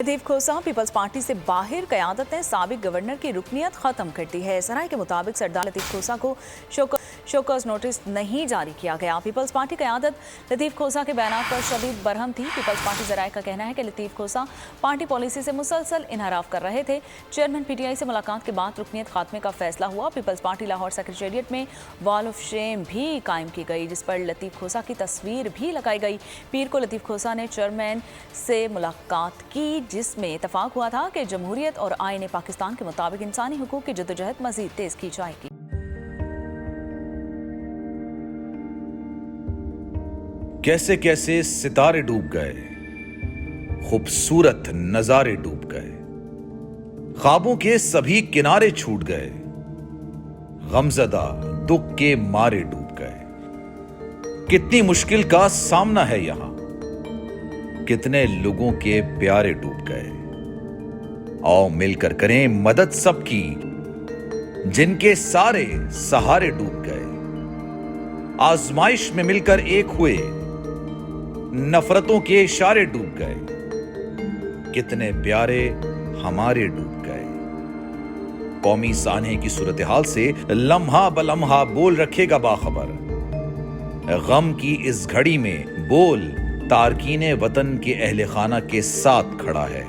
लतीफ खोसा peoples party से बाहर, क़यादत ने साबिक गवर्नर की रुकनियत ख़त्म कर दी है। सराय के मुताबिक सरदार लतीफ खोसा को शोकॉज नोटिस नहीं जारी किया गया। पीपल्स पार्टी क़यादत लतीफ खोसा के बयान पर शदीद बरहम थी। पीपल्स पार्टी ज़राए का कहना है कि लतीफ खोसा पार्टी पॉलिसी से मुसलसल इनहराफ कर रहे थे। चेयरमैन PTI से मुलाकात के बाद रुकनियत खात्मे का फैसला हुआ। पीपल्स पार्टी लाहौर सेक्रेटेरिएट में वॉल ऑफ शेम भी कायम की गई, जिस पर लतीफ खोसा की तस्वीर भी लगाई गई। पीर को लतीफ खोसा ने चेयरमैन से मुलाकात की, जिसमें इत्तफाक हुआ था कि जमहूरियत और आईन पाकिस्तान के मुताबिक इंसानी हुकूक की जद्दोजहद मजीद तेज की जाएगी। कैसे कैसे सितारे डूब गए, खूबसूरत नजारे डूब गए, ख्वाबों के सभी किनारे छूट गए, गमज़दा दुख के मारे डूब गए। कितनी मुश्किल का सामना है यहां, कितने लोगों के प्यारे डूब गए। आओ मिलकर करें मदद सबकी, जिनके सारे सहारे डूब गए। आजमाइश में मिलकर एक हुए, नफरतों के इशारे डूब गए। कितने प्यारे हमारे डूब गए। कौमी सानहे की सूरत हाल से लम्हा बलम्हा बोल रखेगा बाखबर। गम की इस घड़ी में बोल तारकीने वतन के अहले खाना के साथ खड़ा है।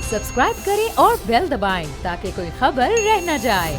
सब्सक्राइब करें और बेल दबाएं ताकि कोई खबर रह न जाए।